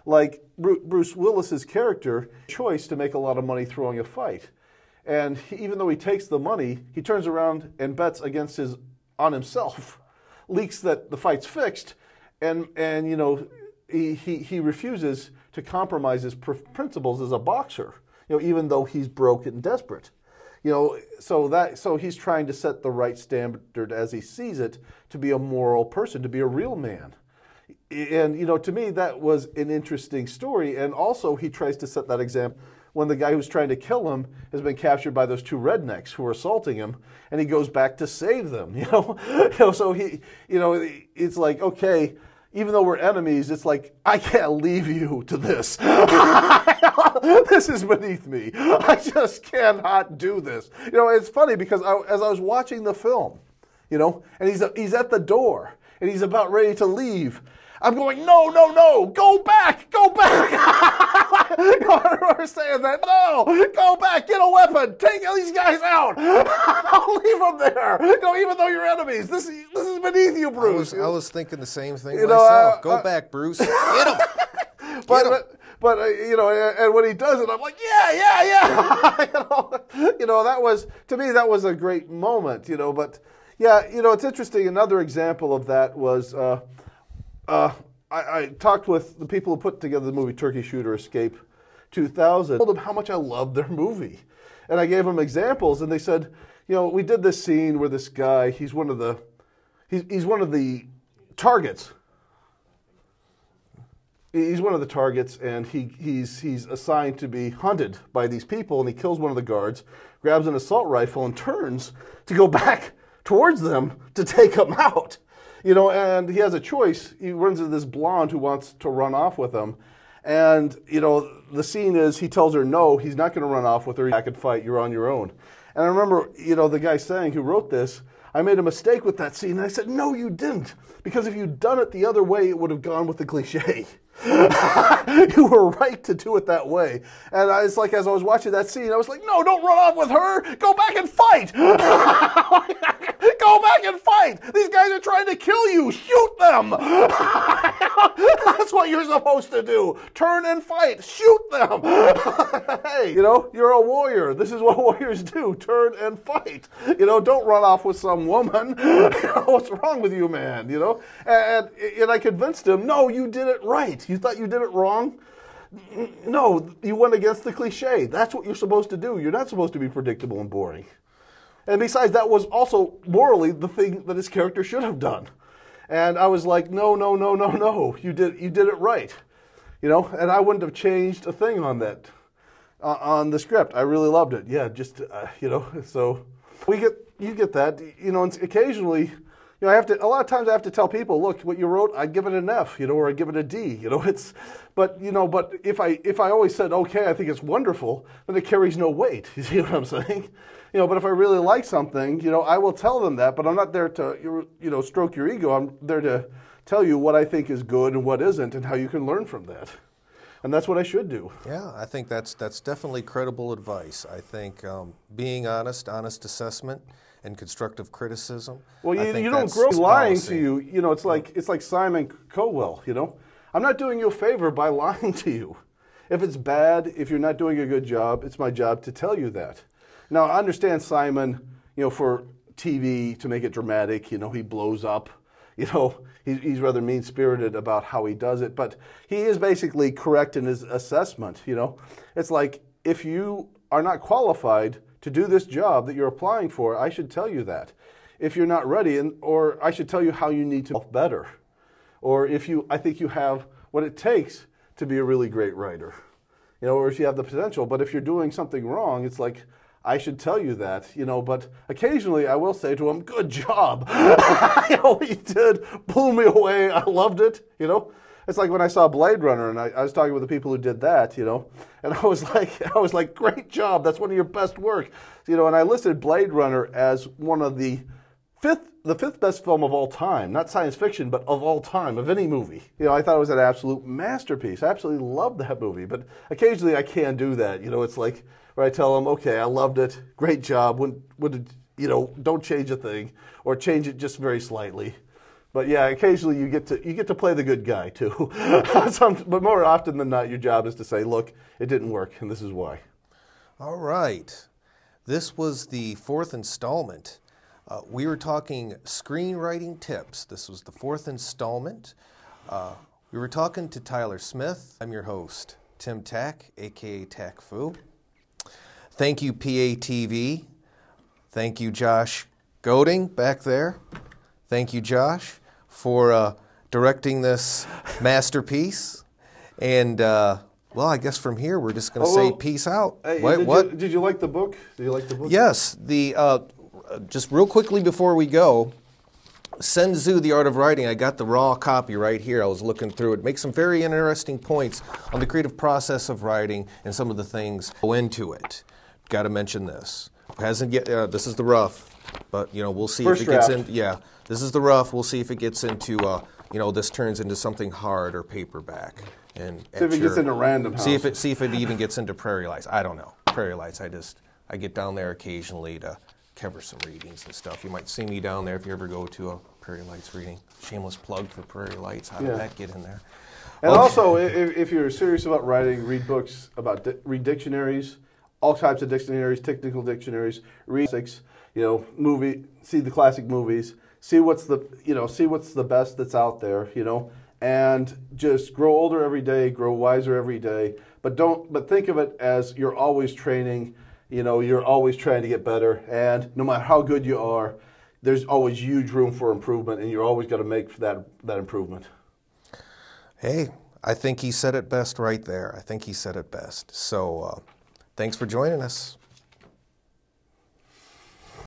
like Bruce Willis's character, choice to make a lot of money throwing a fight. And even though he takes the money, he turns around and bets on himself, leaks that the fight's fixed, and you know, he refuses to compromise his principles as a boxer, you know, even though he's broke and desperate. You know, so he's trying to set the right standard as he sees it, to be a moral person, to be a real man. And, you know, to me, that was an interesting story. And also he tries to set that example when the guy who's trying to kill him has been captured by those two rednecks who are assaulting him, and he goes back to save them, you know? So he, you know, it's like, okay, even though we're enemies, it's like, I can't leave you to this. This is beneath me. I just cannot do this. You know, it's funny because as I was watching the film, you know, and he's at the door, and he's about ready to leave, I'm going, no, no, no, go back, go back. I remember saying that, no, go back, get a weapon, take these guys out. Don't leave them there. You know, even though you're enemies, this is beneath you, Bruce. I was thinking the same thing myself. Go back, Bruce. Get him. But you know, and when he does it, I'm like, yeah. You know, that was, to me, that was a great moment. You know, but yeah, you know, it's interesting. Another example of that was. I talked with the people who put together the movie Turkey Shooter Escape 2000. I told them how much I loved their movie. And I gave them examples, and they said, you know, we did this scene where this guy, he's one of the targets. He's one of the targets, and he's assigned to be hunted by these people, and he kills one of the guards, grabs an assault rifle, and turns to go back towards them to take them out. You know, and he has a choice. He runs into this blonde who wants to run off with him. And, you know, the scene is he tells her, no, he's not going to run off with her. I could fight. You're on your own. And I remember, you know, the guy saying who wrote this, I made a mistake with that scene. And I said, no, you didn't. Because if you'd done it the other way, it would have gone with the cliche. You were right to do it that way. And it's like, as I was watching that scene, I was like, no, don't run off with her. Go back and fight. Go back and fight. These guys are trying to kill you. Shoot them. That's what you're supposed to do. Turn and fight. Shoot them. Hey, you know, you're a warrior. This is what warriors do. Turn and fight. You know, don't run off with some woman. You know, what's wrong with you, man? You know, and I convinced him, no, you did it right. You thought you did it wrong? No, you went against the cliche. That's what you're supposed to do. You're not supposed to be predictable and boring. And besides, that was also morally the thing that his character should have done. And I was like, no, you did it right. You know, and I wouldn't have changed a thing on that, on the script. I really loved it. Yeah, just, you know, so you get that, you know, and occasionally, you know, a lot of times I have to tell people, look, what you wrote, I'd give it an F, you know, or I'd give it a D, you know, but if I always said, okay, I think it's wonderful, then it carries no weight, you see what I'm saying? You know, but if I really like something, you know, I will tell them that, but I'm not there to, you know, stroke your ego. I'm there to tell you what I think is good and what isn't and how you can learn from that. And that's what I should do. Yeah, I think that's definitely credible advice. I think being honest assessment, and constructive criticism. Well, you don't grow lying to you. You know, it's like Simon Cowell, you know. I'm not doing you a favor by lying to you. If it's bad, if you're not doing a good job, it's my job to tell you that. Now, I understand Simon, you know, for TV, to make it dramatic, you know, he blows up. You know, he's rather mean-spirited about how he does it. But he is basically correct in his assessment, you know. It's like, if you are not qualified to do this job that you're applying for, I should tell you that. If you're not ready, or I should tell you how you need to be better. Or I think you have what it takes to be a really great writer. You know, or if you have the potential. But if you're doing something wrong, it's like, I should tell you that, you know, but occasionally I will say to him, good job. You know, what you did blew me away. I loved it, you know. It's like when I saw Blade Runner, and I was talking with the people who did that, you know, and I was like, great job. That's one of your best work, you know. And I listed Blade Runner as one of the fifth best film of all time, not science fiction, but of all time, of any movie. You know, I thought it was an absolute masterpiece. I absolutely loved that movie, but occasionally I can't do that. You know, it's like where I tell them, okay, I loved it, great job. You know, don't change a thing, or change it just very slightly. But yeah, occasionally you get to play the good guy too. But more often than not, your job is to say, look, it didn't work, and this is why. All right. This was the fourth installment. We were talking screenwriting tips. This was the fourth installment. We were talking to Tyler Smith. I'm your host, Tim Tack, a.k.a. Tack Fu. Thank you, PATV. Thank you, Josh Goding back there. Thank you, Josh, for directing this masterpiece. And, well, I guess from here we're just going to say peace out. Hey, what? Did you like the book? Did you like the book? Yes. Just real quickly before we go, Sun Tzu, The Art of Writing, I got the raw copy right here. I was looking through it. Makes some very interesting points on the creative process of writing and some of the things go into it. Got to mention this. Hasn't yet. This is the rough, but we'll see First if it gets draft. in. Yeah, this is the rough. We'll see if it gets into. This turns into something hard or paperback. And See if it gets into Random House. See if it even gets into Prairie Lights. I don't know. Prairie Lights. I get down there occasionally to cover some readings and stuff. You might see me down there if you ever go to a Prairie Lights reading. Shameless plug for Prairie Lights. How did that get in there? And also, if you're serious about writing, read books about read dictionaries, all types of dictionaries, technical dictionaries. Read classics, see the classic movies, see what's the best that's out there, and just grow older every day, grow wiser every day. But think of it as you're always training. You're always trying to get better, and no matter how good you are, there's always huge room for improvement, and you're always got to make that improvement. Hey, I think he said it best right there. I think he said it best. So thanks for joining us.